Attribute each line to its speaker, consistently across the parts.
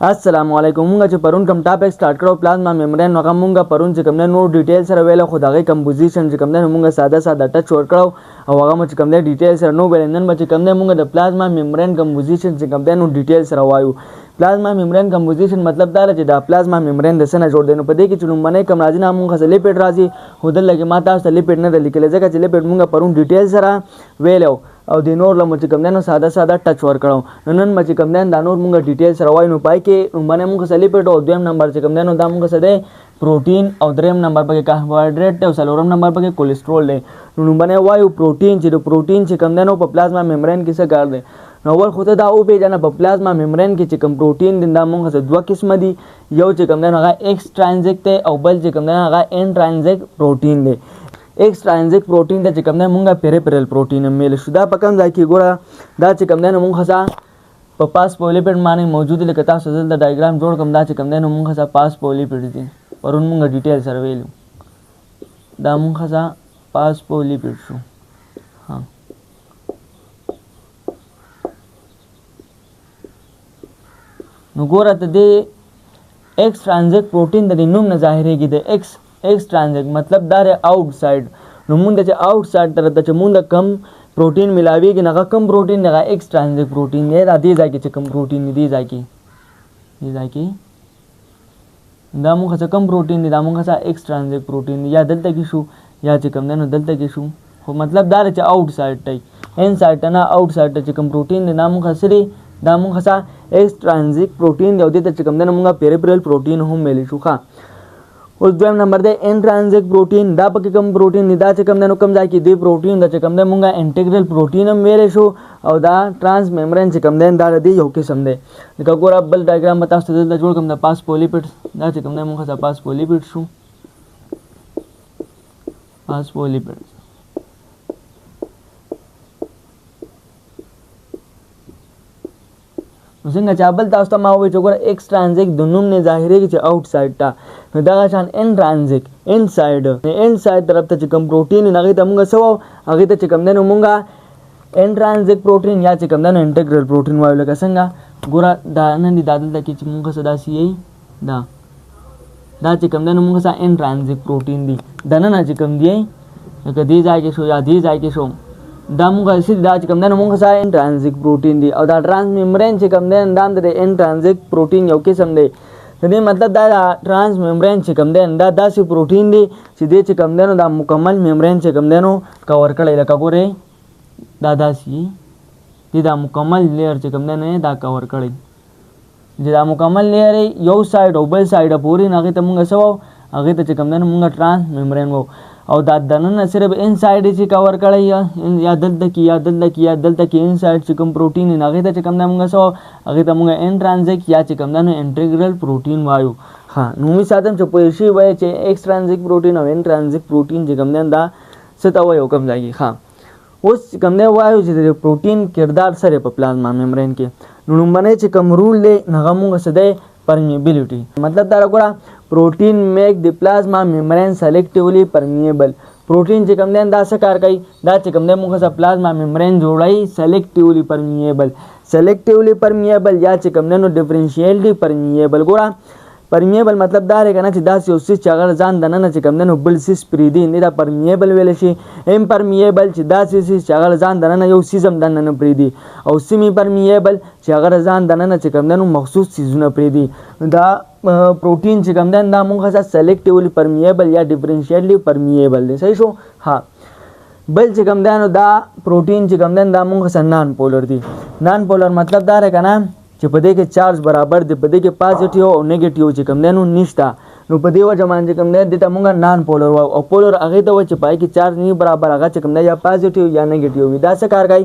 Speaker 1: अस्सलामुअलैकुम मूंगा چې پرون کوم ټاپک سٹارټ کړو پلازما ممبرین نو موږ پرون چې کوم نو ډیټیل سره ویل خو دغه کمپوزیشن چې کوم نه موږ ساده ټچ ور کړو او هغه چې کوم نه ډیټیل سره نو ویل نن چې کوم نه موږ د پلازما ممبرین کمپوزیشن چې کوم نو ډیټیل سره وایو پلازما ممبرین کمپوزیشن مطلب دا چې دا پلازما ممبرین د سنه جوړ دی نو په دې کې چې لومبنه کوم راځي نه موږ غسل لیپټ راځي هودل لګي ماته تاسو لیپټ نه لیکل ځکه چې لیپټ موږ پرون ډیټیل سره ویلو او د نور لمو چې کوم نه ساده ټچ ور کړو نن چې کوم نه دا نور موږ ډیټیل سره وایو نو پای کې لومبنه موږ غسل لیپټ او دویم نمبر چې کوم نه دا موږ سره پروتین او دریم نمبر پکې کاربوهایډریټ او څلورم نمبر پکې کولیسټرول دی نو لومبنه وایو پروتین چې د پروتین چې کوم نه په پلازما ممبرین کې څه کار دی نو ول خو ته دا او پیژنه په پلازما ممبرین کې چې کوم پروتین دی دا موږ سره دوه قسمه دي یو چې کوم نه هغه ایکسټرینزیک دی او بل چې کوم نه هغه انټرینزیک پروتین دی ایکسټرینزیک پروتین د چې کوم نه موږ پیریفرل پروتین مل شو دا په کوم ځای کې ګوره دا چې کوم نه موږ خاصه په پاسپولیپټ باندې موجود لکه تاسو دلته ډایګرام جوړ کوم دا چې کوم نه موږ خاصه پاسپولیپټ دي پرون موږ ډیټیل سره ویلو دا موږ خاصه پاسپولیپټ شو ها نو ګوره ته د ایکسټرینزیک پروتین د نوم نه ظاهرېږي د ایکسټرینزیک مطلب دا آؤٹ سایډ نو مونږ چې آؤٹ سایډ طرف ته چې مونږ کم پروتین ملاويږي نه کم پروتین نه ایکسټرینزیک پروتین دی دا دې ځای کې چې کم پروتین دی ځای کې دا مونږ څه کم پروتین دی دا مونږ څه ایکسټرینزیک پروتین دی یا دلته کې شو یا چې کم نه دلته کې شو خو مطلب دا چې آؤٹ سایډ ته ان سایډ نه آؤٹ سایډ ته چې کم پروتین دی دا مونږ سره دا مونږ څه ایکسټرینزیک پروتین دی او دې ته چې کم نه مونږ پیریفرل پروتین هم ملي شو ښه اوس دویم نمبر دی انټرینزیک پروتین دا پکې کوم پروتین دی دا چې کوم نه کوم ځای کې دی پروتین دا چې کوم نه مونږه انټیګرل پروتین هم ویل شو او دا ټرانس ممبرین چې کوم دا دی یو قسم دی لکه ګوره بل ډایګرام به تاسو دلته جوړ کوم د پاسپولیپټ دا چې کوم نه مونږه پاسپولیپټ شو پاسپولیپټ نو څنګه چې بل تاسو ته ما وایي چې ګوره ایکسټرینزیک د نوم نه ظاهرېږي چې آؤٹ سایډ ته نو دغه شان انټرینزیک ان سایډ طرف ته چې کوم پروتین نه هغې ته مونږ څه وایو هغې ته چې کوم دی نو مونږ انټرینزیک پروتین یا چې کوم دی نو انټیګرل پروتین وایو لکه څنګه ګوره دا نن دي دا دلته کې چې مونږ څه داسې یي دا چې کوم دی نو مونږ څه انټرینزیک پروتین دي دننه چې کوم دی لکه دې ځای کې شو یا دې ځای کې شو دا موږ چې دا چې کوم نه موږ سره انټرینزیک پروتین دی او دا ټرانس ممبرین چې کوم نه اندام د انټرینزیک پروتین یو قسم دی دې مطلب دا ټرانس ممبرین چې کوم دی دا داسې پروتین دی چې دې چې کوم دی نو دا مکمل ممبرین چې کوم دی نو کور کړی لکه ګوره دا داسې دا مکمل لیر چې کوم دی نه دا کور کړی چې دا مکمل لیر یو سایډ او بل سایډ پورې هغې ته موږ څه وایو هغې ته چې کوم دی نو موږ ټرانس ممبرین وایو او دا دننه صرف ان سایډ چې کور کړی یا دلته کې ان سایډ چې کوم پروتین نه هغې ته چې کوم نه موږ څه هغې ته موږ انټرینزیک یا چې کوم نه انټیګرل پروتین وایو ها نو مې ساتم چې پوه شي وایي چې ایکسټرینزیک پروتین او انټرینزیک پروتین چې کوم نه دا څه ته وایو کوم ځای کې ها اوس کوم نه وایو چې د پروتین کردار سره په پلازما ممبرین کې نو لومبنی چې کوم رول دی هغه موږ څه دی permeability मतलब دا وګوره protein make the plasma membrane selectively permeable protein چې کوم دی دا څه کار کوي دا چې کوم دی موږ څه plasma membrane جوړای selectively permeable یا چې کوم نو differentially permeable ګوره permeable مطلب دا دی کنه چې دا یو څه چې هغه ځان دننه چې کوم نو بل سیس پریدي نه دا permeable ویل شي impermeable چې دا سیس چې هغه ځان دننه یو سیزم دننه پریدي او semi permeable چې هغه ځان دننه چې کوم نو مخصوص چیزونه پریدي دا پروتین چې کوم دا موږ څه selectively permeable یا differentially permeable دی صحیح شو ها بل چې کوم نو دا پروتین چې کوم دا موږ څه نان پولر دی نان پولر مطلب دا دی کنه چې په دې کې چارج برابر دی په دې کې پازیټیو او نیگیټیو چې کوم دی نو نشته نو په دې وجه باندې کوم دی دته موږ نان پولر وایو او پولر هغه ته وایي چې پای کې چارج نه برابر هغه چې کوم دی یا پازیټیو یا نیگیټیو وي دا څه کار کوي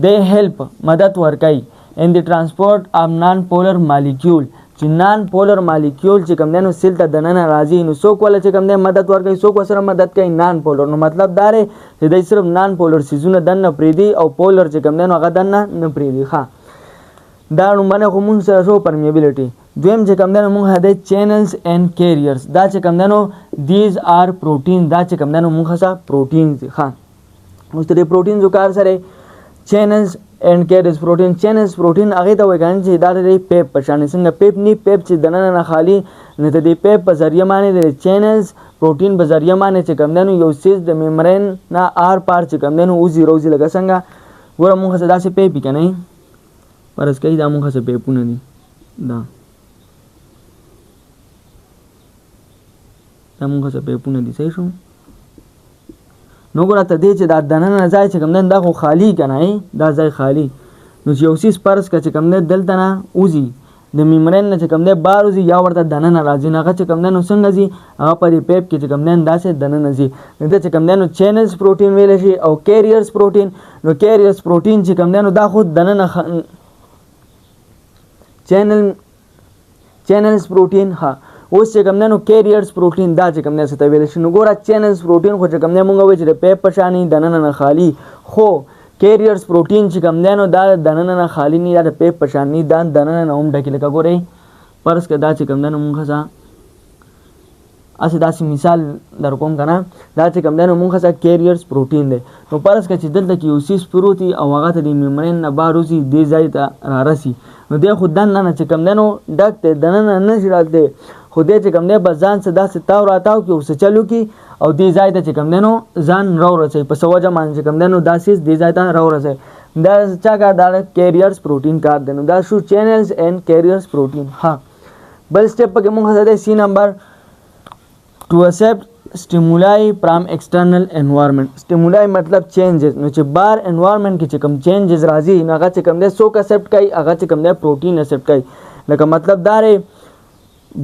Speaker 1: دے هیلپ مدد ورکوي ان دی ټرانسپورټ اف نان پولر مالیکول چې نان پولر مالیکول چې کوم دی نو سیل ته دننه راځي نو څوک ولا چې کوم دی مدد ورکوي څوک سره مدد کوي نان پولر نو مطلب دا دی چې دی صرف نان پولر سیزونه دننه پریدي او پولر چې کوم دی نو هغه دننه نه پریدي ښه دا نومونه خو مونږ سره شو permeability دویم چې کوم دی نو مونږ هده چینلز اینڈ کیریرز دا چې کوم دی نو دیز آر پروتین دا چې کوم دی نو مونږ څه پروتینز ښه اوس د پروتینز کار سره چینلز and carries protein. Channels protein هغه ته وایي کنه چې دا د پیپ په شان څنګه پیپ نی پیپ چې دننه نه خالی نه د پیپ په ذریعہ باندې د چینلز پروتین په ذریعہ باندې چې کوم دنو یو سیز د میمبرین نه آر پار چې کوم دنو او زیرو زی لګه څنګه ګوره مونږ څه داسې پیپ کنه پرس کوي دا مونږ څه پیپونه دي دا مونږ څه پیپونه دي صحیح شو نو ګوره ته دې چې دا دننه ځای چې کوم دن دا خو خالی کنه دا ځای خالی نو چې یو سیز پرس که چې کوم دن دلته نه اوزي د میمبرین نه چې کوم دن بار اوزي یا ورته دننه راځي نه هغه چې کوم دن څنګه ځي هغه په دې پیپ کې چې کوم دن داسې دننه ځي نو ته چې کوم دن چینلز پروتین ویل شي او کیریرز پروتین نو کیریرز پروتین چې کوم دن دا خو دننه چینلز پروتین ها اوس چې کوم دنو کیریرز پروتین دا چې کوم دن څه ته ویل شي نو ګوره چینلز پروتین خو چې کوم دن مونږ وایو چې د پیپ په شانی دننه نه خالی خو کیریرز پروتین چې کوم دنو دا دننه نه خالی نه دا د پیپ په شانی دا دننه نه هم ډکې لکه ګورئ پرس که دا چې کوم دنو مونږ څه اسې داسې مثال در کوم کنه دا چې کوم دنو مونږ څه کیریرز پروتین دی نو پرس که چې دلته کې یو سیز پروت وي او هغه ته د میمبرین نه بار وځي دې ځای ته رارسي نو دی خو دننه چې کوم دنو ډک دی دننه نه شي ډک دی خو دې چې کوم دی بس ځان څه داسې تاو راتاو کړي او څه چلو کړي او دې ځای ته چې کوم دی نو ځان راورسوي په څه وجه باندې چې کوم دی نو دا سیز دې ځای ته راورسوي دا چا کار دا کیریرز پروتین کار دی نو دا شو چینلز اینڈ کیریرز پروتین ها بل سټیپ پکې مونږ څه دی سی نمبر ټو اکسپټ stimuli from external environment stimuli مطلب changes نو چې بار environment کې چې کوم changes راځي نو هغه چې کوم دی څوک accept کوي هغه چې کوم دی پروتین accept کوي لکه مطلب دا دی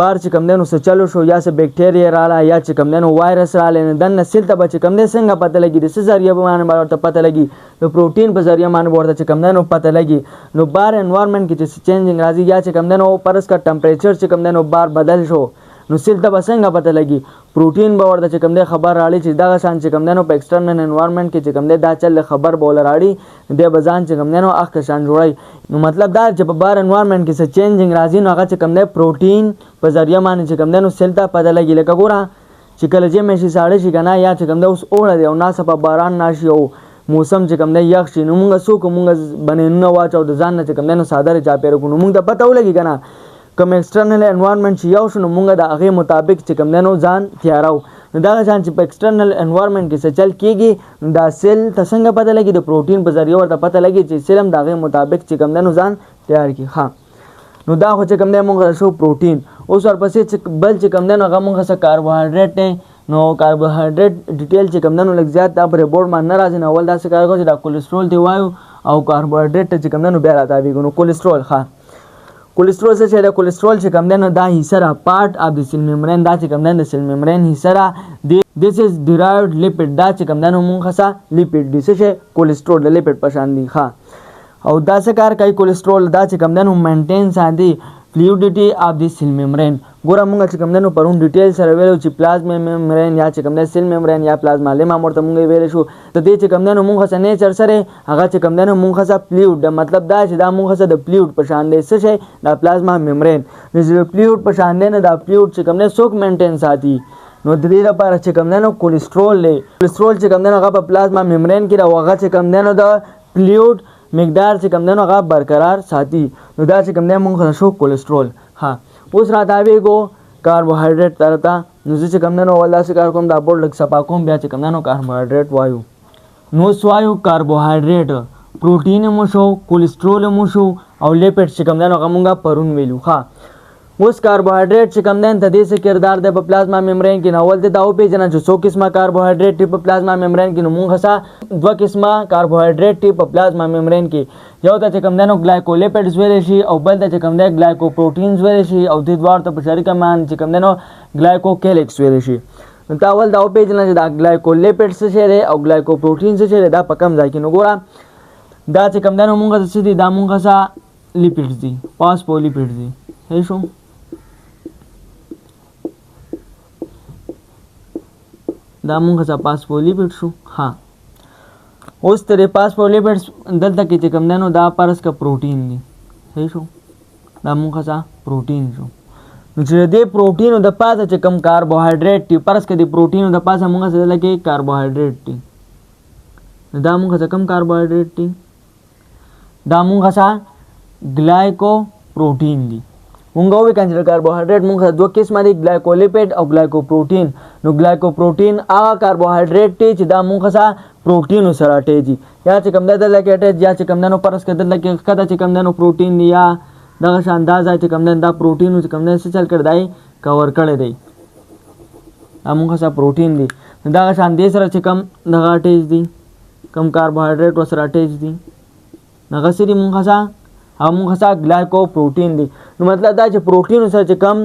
Speaker 1: بار چې کوم دی نو څه چلو شو یا څه بیکټیریا رااله یا چې کوم دی نو وایرس رااله نه دننه سیل ته به چې کوم دی څنګه پته لګي د څه ذریعه باندې ورته پته لګي د پروتین په ذریعه باندې ورته چې کوم دی نو پته لګي نو بار انوایرمنټ کې چې چینجینګ راځي یا چې کوم دی نو پرس کا ټمپریچر چې کوم دی نو بار بدل شو نو سیل ته به څنګه پته لګي پروتین به ورته چې کوم دی خبر راړي چې دغه شان چې کوم دی نو په ایکسټرنل انوایرمنټ کې چې کوم دی دا چل خبر بوله راړي دی به ځان چې کوم دی نو اخ شان جوړي نو مطلب دا چې په بار انوایرمنټ کې څه چینجینګ راځي نو هغه چې کوم دی پروتین په ذریعہ باندې چې کوم دی نو سیل ته پته لګي لکه ګوره چې کله چې مې شي ساړه شي کنه یا چې کوم دی اوس اوړه دی او ناڅاپه باران ناشي او موسم چې کوم دی یخ شي نو مونږ څوک مونږ بنینونه واچو د ځان نه چې کوم دی نو صادره چاپېره کړو مونږ ته پته ولګي کنه کوم ایکسټرنل انوایرمنټ چې یو شو نو مونږ د هغې مطابق چې کوم دی نو ځان تیاراو نو دغه شان چې په ایکسټرنل انوایرمنټ کې څه چل کېږي نو دا سیل ته څنګه پته لګي د پروتین په ذریعه ورته پته لګي چې سیل هم د هغې مطابق چې کوم دی نو ځان تیار کړي ښه نو دا خو چې کوم دی مونږ شو پروتین اوس ورپسې چې بل چې کوم دی نو هغه مونږ څه کاربوهایډریټ دی نو کاربوهایډریټ ډیټیل چې کوم دی نو لږ زیات دا په ریپورټ باندې نه راځي نو اول داسې کار کوو چې دا کولیسټرول دی وایو او کاربوهایډریټ چې کوم دی نو بیا راتاویږو نو کولیسټرول ښه کولیسټرول څه شی دی کولیسټرول چې کوم دی نو دا حصه را پارټ اف د سیل میمبرین دا چې کوم دی د سیل میمبرین حصه را دیس از ډیرایوډ لیپډ دا چې کوم دی نو مونږ څه لیپډ دی څه شی کولیسټرول د لیپډ په شان دی ښه او دا څه کار کوي کولیسټرول دا چې کوم دی نو مینټین ساتي فلویډیټي اف د سیل میمبرین ګوره مونږ چې کوم دی نو پرون ډیټیل سره ویلو چې پلازما میمبرین یا چې کوم دی سیل میمبرین یا پلازما لیما ورته مونږ ویل شو ته دې چې کوم دی نو مونږ څه نیچر سره هغه چې کوم دی نو مونږ څه فلویډ مطلب دا چې دا مونږ څه د فلویډ په شان دی څه شی دا پلازما میمبرین د فلویډ په شان دی نه دا فلویډ چې کوم دی څوک مینټین ساتي نو د دې لپاره چې کوم دی نو کولیسټرول دی کولیسټرول چې کوم دی نو هغه په پلازما میمبرین کې دا هغه چې کوم دی نو د فلویډ مقدار چې کوم دی نو هغه برقرار ساتي نو دا چې کوم دی مونږ شو کولیسټرول ها اوس راتاویږو کاربوهایډریټ طرف ته نو زه چې کوم دی نو اول داسې کار کوم دا بورډ لږ صفا کوم بیا چې کوم دی نو کاربوهایډریټ وایو نو اوس وایو کاربوهایډریټ پروټین مو شو کولیسټرول مو شو او لیپډ چې کوم دی نو هغه مونږ پرون ویلو ښه اوس کاربوهایډریټ چې کوم دی د دې څه کردار دی په پلازما میمبرین کې نو اول ته دا وپېژنه چې څو قسمه کاربوهایډریټ دي په پلازما میمبرین کې نو مونږ څه دوه قسمه کاربوهایډریټ دي په پلازما میمبرین کې یو ته چې کوم دی نو ګلایکولیپډز ویلی شي او بل ته چې کوم دی ګلایکوپروټینز ویلی شي او دې دواړو ته په شریکه باندې چې کوم دی نو ګلایکوکیلیکس ویلی شي نو تا اول دا وپېژنه چې دا ګلایکولیپډ څه شی دی او ګلایکوپروټین څه شی دی دا په کوم ځای کې نو ګوره دا چې کوم دی نو مونږ څه دي دا مونږ څه لیپډز دي فاسفولیپډز دي صحیح شو دا مونږ څه فاسفولیپډ شو ها اوس ترې فاسفولیپډس دلته کې چې کوم دی نو دا پرس کا پروټین دی صحیح شو دا مونږ څه پروټین شو نو چې دې پروټینو د پاسه چې کوم کاربوهایډریټ دي پرس کې د پروټینو د پاسه مونږ څه لکه کاربوهایډریټ دي دا مونږ څه کم کاربوهایډریټ دي دا مونږه سا ग्लाइकोप्रोटीन دي. مونږ وی کنه کاربوهایډریټ مونږ دوه قسمه دي ګلایکولیپیډ او ګلایکوپروټین. نو ګلایکوپروټین هغه کاربوهایډریټ دی چې دا مونږ سره پروټین سره اټیږي یا چې کوم د لکه اټیج یا چې کوم نو پرس کده لکه کده چې کوم نو پروټین دی یا دغه اندازه چې کوم دا پروټین چې کوم څه چل کړ دی کور کړی دی مونږ سره پروټین دی دغه شان دې سره چې کوم دغه اټیج دی کوم کاربوهایډریټ سره اټیج دی دغه سری مونږ سره همغه سره ګلایکوپروټین دی. نو مطلب دا چې پروټین سره چې کم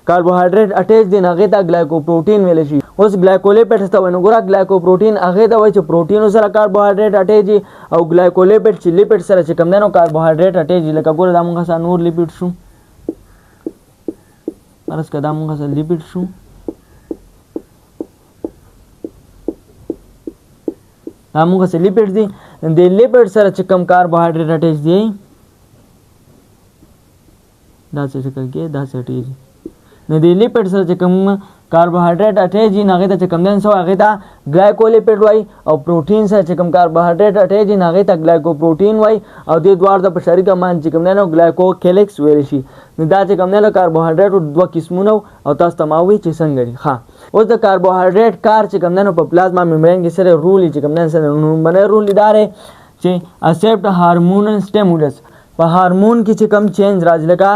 Speaker 1: کاربوهایډریټ اټیچ دي هغه ته ګلایکوپروټین ویل شي. اوس ګلایکولیپیډ ته ونه ګوره ګلایکوپروټین هغه ته وایي چې پروټین سره کاربوهایډریټ اټیچ دي او ګلایکولیپیډ چې لیپیډ سره چې کم دنو کاربوهایډریټ اټیچ دي. لکه ګوره دا موږ سره نور لیپیډ شو فرض کړه دا موږ سره لیپیډ شو دا موږ سره لیپیډ دي د لیپیډ سره چې کم کاربوهایډریټ اټیچ دي دا څه شکل کې دا سټیج نه دی لیپیډ سره چې کوم کاربوهایډریټ اټیچ نه هغه ته کوم دین سو هغه ته ګلایکولیپیډ وای او پروټین سره چې کوم کاربوهایډریټ اټیچ نه هغه ته ګلایکوپروټین وای او د دوار د شریکه مان چې کوم نه ګلایکوکلیکس ویل شي. نو دا چې کوم نه کاربوهایډریټ دوه قسمونه او تاسو ته ماوي چې څنګه دي. ها اوس د کاربوهایډریټ کار چې کوم نه په پلازما ممبرین کې سره رول چې کوم نه سره نو باندې رول ادارې چې اکسپټ هارمونل سټیمولس په هارمون کې چې کوم چینج راځي لکه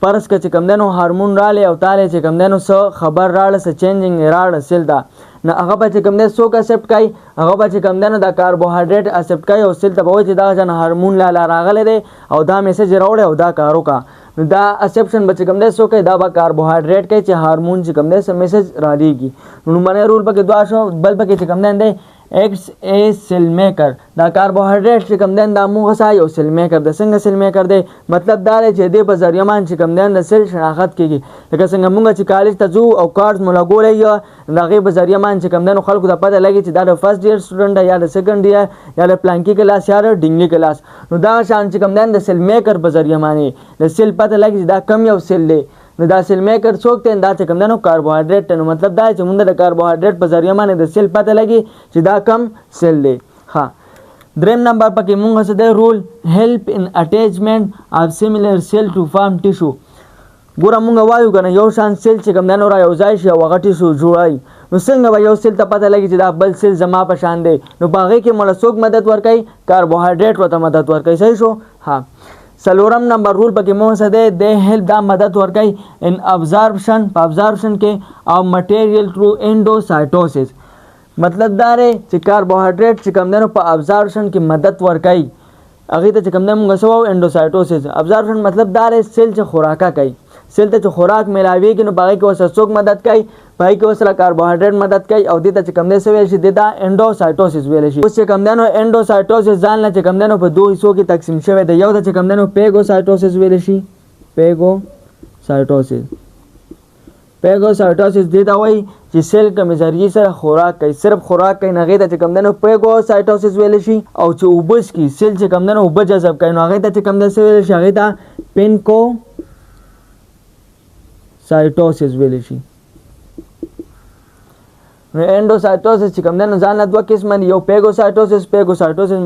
Speaker 1: پرس که چې کم دنو هارمون رالی او تالی چې کم دنو سو خبر راړه سه چینجینګ راړه سیل دا نه هغه به چې کم دنو څوک اکسپټ کوي هغه به چې کم دنو دا کاربوهایډریټ اکسپټ کوي او سیل ته به وایي چې دا جن هارمون لا راغلی دی او دا میسج راوړی او دا کار وکړه. نو دا اکسپشن به چې کم دی څوک کوي دا به کاربوهایډریټ کوي چې هارمون چې کم دی څه میسج رالیږي. نو باندې رول پکې دوه شو بل پکې چې کم دی ایکس ا سیل میکر دا کاربوهایډریټ چې کم دین دا موږ سره یو سیل میکر د څنګه سیل میکر دی مطلب دا دی چې د په ذریعہ مان چې کم دین د سیل شناخت کیږي. لکه څنګه موږ چې کالج ته ځو او کارت مولا ګولې یا دغه په ذریعہ مان چې کم دین خلکو ته پته لګي چې دا د فرست ایئر سټوډنټ یا د سیکنډ ایئر یا د پلانکی کلاس یا د ډینګلی کلاس. نو دا شان چې کم دین د سیل میکر په ذریعہ معنی د سیل پته لګي چې دا کم یو سیل دی. نو دا سیل میکر څوک ته دا چې کوم دنو کاربوهایډریټ نو مطلب دا چې موږ د کاربوهایډریټ په ذریعہ باندې د سیل پته لګي چې دا کم سیل دی. ها دریم نمبر پکې موږ څه دی رول هیلپ ان اټیچمنٹ اف سیملر سیل ټو فارم ټیشو. ګوره موږ وایو کنه یو شان سیل چې کوم دنو را یو ځای شي او هغه ټیشو جوړای نو څنګه به یو سیل ته پته لګي چې دا بل سیل زما په شان دی نو باغې کې موږ څوک مدد ورکړي کاربوهایډریټ ورته مدد ورکړي. صحیح شو. ها سلورم نمبر رول پکې مو څه دی د هیلپ دا مدد ورکړي ان ابزاربشن په ابزاربشن کې او مټیریل تھرو انډوسایټوسس. مطلب دا دی چې کاربوهایډریټ چې کوم دنو په ابزاربشن کې مدد ورکړي هغه ته چې کوم دنو موږ سو انډوسایټوسس. ابزاربشن مطلب دا دی سیل چې خوراکه کوي سیل ته چې خوراک ملاويږي نو باقي کې وسه څوک مدد کوي باقي کې وسه کاربوهایډریټ مدد کوي او دې ته چې کوم دنو ویل شي دا انډوسایټوسس ویل شي. اوس چې کوم دنو انډوسایټوسس ځان نه چې کوم دنو په دوه حصو کې تقسیم شوی دی یو ته چې کوم دنو پیګوسایټوسس ویل شي پیګوسایټوسس. پیګوسایټوسس دې دا وایي چې سیل کوم ذریعہ سره خوراک کوي صرف خوراک کوي نه غیته چې کوم دنو پیګوسایټوسس ویل شي او چې وبس کی سیل چې کوم دنو وب جذب کوي نو غیته چې کوم دنو ویل شي غیته پینکوسایټوسس ویل شي. نو انډوسایټوسس چې کوم دنو ځان له دوه قسمه یو پیګوسایټوسس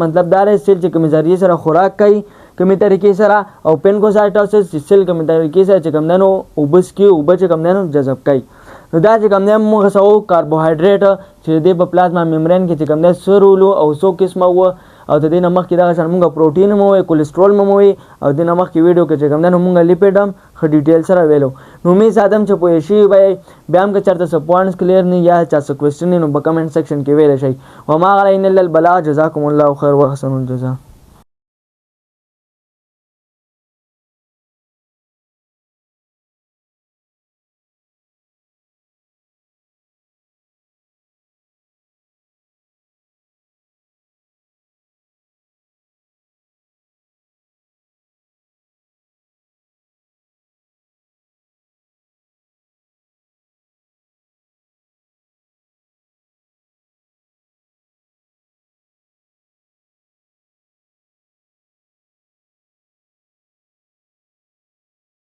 Speaker 1: مطلب دا دی سیل چې کوم ذریعہ سره خوراک کوي کومې طریقې سره او پینکوسایټوسس چې سیل کومې طریقې سره چې کوم دنو وبس کی وب چې کوم دنو جذب کوي. نو دا چې کوم دنو موږ سو کاربوهایډریټ چې د پلازما ممبرین کې چې کوم دنو سرولو او سو قسمه و او د دې نمخ کې دا شان موږ پروټین مو وي کولیسټرول مو وي او د نمخ کې ویډیو کې چې کوم دنو موږ لیپیډ هم خ ډیټیل سره ویلو. نو می ساتم چې پوه شي وای بیا هم که چرته څه پوینټس کلیر نه یا چا څه کوېسچن نو په کمنټ سیکشن کې ویل شي. و ما غیر الا البلاغ جزاکم الله خیر و احسن الجزاء.